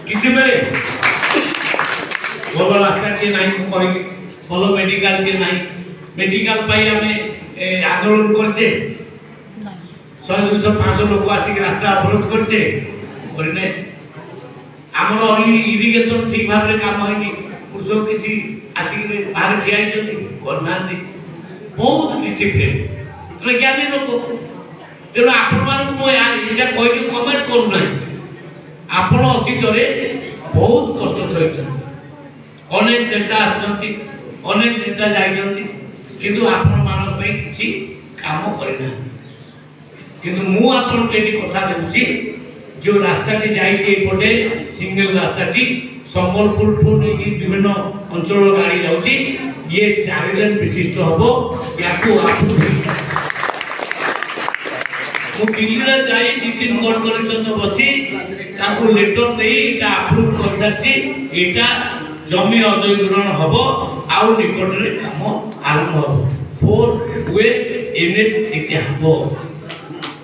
କିଛି ବେଳେ ଭଲ ରାସ୍ତାଟିଏ ନାହିଁ ମୁଁ କହିବି, ଭଲ ମେଡିକାଲଟିଏ ନାହିଁ। ମେଡିକାଲ ପାଇଁ ଆମେ ଆନ୍ଦୋଳନ କରିଛେ, 100, 200, 500 ଲୋକ ଆସିକି ରାସ୍ତା ଅବରୋଧ କରିଛେ, କରିନେ। ଆମର ଇରିଗେସନ ଠିକ ଭାବରେ କାମ ହେଇନି, କୃଷକ କିଛି ଆସିକି ବାହାରେ ଠିଆ ହେଇଛନ୍ତି, କରିନାହାନ୍ତି। ବହୁତ ଡିସିପ୍ଲିନ ଜ୍ଞାନୀ ଲୋକ। ତେଣୁ ଆପଣମାନଙ୍କୁ ମୁଁ ଏଇଟା କହିକି କମେଣ୍ଟ କରୁନାହିଁ। ଆପଣ ଅତୀତରେ ବହୁତ କଷ୍ଟ ସହିଛନ୍ତି, ଅନେକ ନେତା ଆସିଛନ୍ତି, ଅନେକ ନେତା ଯାଇଛନ୍ତି, କିନ୍ତୁ ଆପଣମାନଙ୍କ ପାଇଁ କିଛି କାମ କରିନାହାନ୍ତି। କିନ୍ତୁ ମୁଁ ଆପଣଙ୍କୁ ଏଠି କଥା ଦେଉଛି, जो रास्ताटी जाइए एपटे सिंगल रास्ताटी संबलपुर नहीं विभिन्न अंचल गाड़ी जाऊँगी, ये 4 लेन विशिष्ट हम या दिल्ली जाए नितिन गडकरी सहित बसी लेटर दे आप्रुव कर सारी जमी अधिग्रहण हम आउ निकट में कम आरंभ हम 4 वे एनएच हम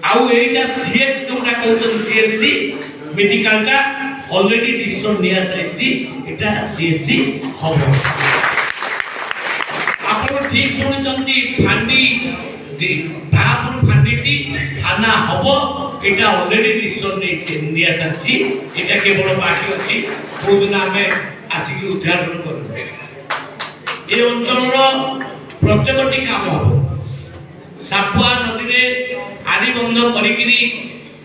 आउ एटा सीएच जोटा कहउछन सीएचसी मेडिकल टा ऑलरेडी डिसीजन निया साइछि, एटा सीएचसी हबो। आपण ठीक सुनिचंती, फांडी तापुर फांडीटी थाना हबो, एटा ऑलरेडी डिसीजन निया साइछि, एटा केवल बाकी अछि बहुत दिन हमें आसिक उद्घाटन करबो। ए अंचलर प्रत्येकटी काम हबो। सापुआ नदी रे आदि बंध करिकरी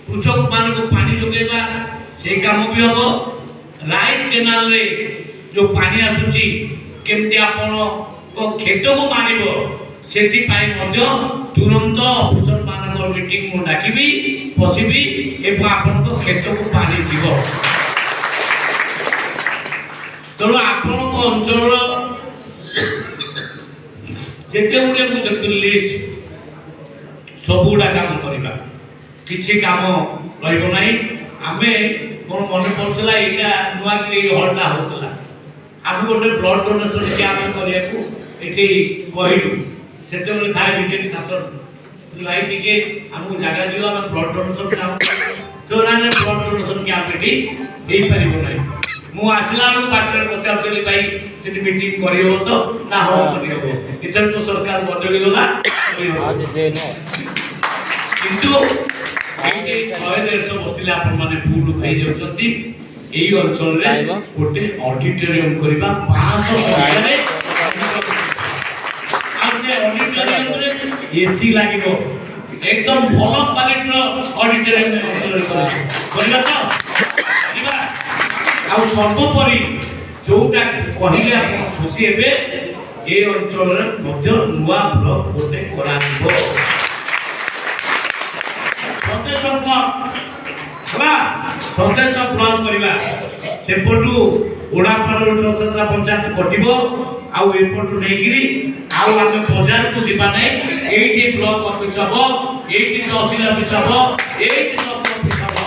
कृषक मान को पानी जोगेबा से काम भी हम। राइट केनाल रे जो पानी आसुची केमती आपण को खेत को मारिबो सेति पाई मध्य तुरंत अफसर मान को मीटिंग मु डाकिबी पसिबी एवं आपण को खेत को पानी जीवो। तो आपण को अंचल जेते गुडे मु देखि लिस्ट सबुड़ा काम करवा किसी काम रही आमे मोर मन पड़ता यहाँ नुआगिरी हल्टा होता आम गोटे ब्लड डोनेशन कैंप करने कहलु से था बीजेपी शासन भाई टे आमको जगह दियो आम ब्लड डोनेशन चाहूँ तो ब्लड डोनेशन कैंप ये पार ना मु आसला बाटे पचार भाई से मीटिंग कर तो ना हाँ कर इधर तो सरकार बदली गला किंतु एठी 100-150 बसिले आपण माने फूड खाई जाउछंती। एई अंचल रे गोटे ऑडिटोरियम करबा 500 टका रे आसे ऑडिटोरियम रे एसी लागिबो, एकदम भलो क्वालिटी रो ऑडिटोरियम अंचल रे करबा तो दिबा। आ सर्वोपरि जोटा कहिले आपण खुशी हेबे ए अंचल रे मध्य नुवा ब्लॉक गोटे कराइबो। सन्देश ब्लॉक करवा सेपटू ओडापर 6-7 पंचायत कटिबो आउ एपटू नेगिरी आउ आमे बाजार को दिबा नै। एठी ब्लॉक ऑफिस हबो, एठी तहसील ऑफिस हबो, एठी सब ऑफिस हबो।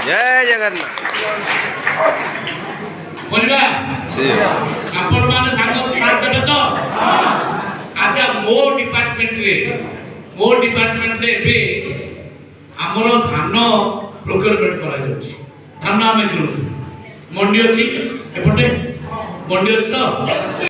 जय जगन्नाथ करबा आपण माने साथ देबे तो। अच्छा मो डिपार्टमेंट रे बे आमर धान प्रोक्योरमेंट करा जाउछि, धान आमे किनुछु, मंडी अछि एपटे मंडी अछि तो।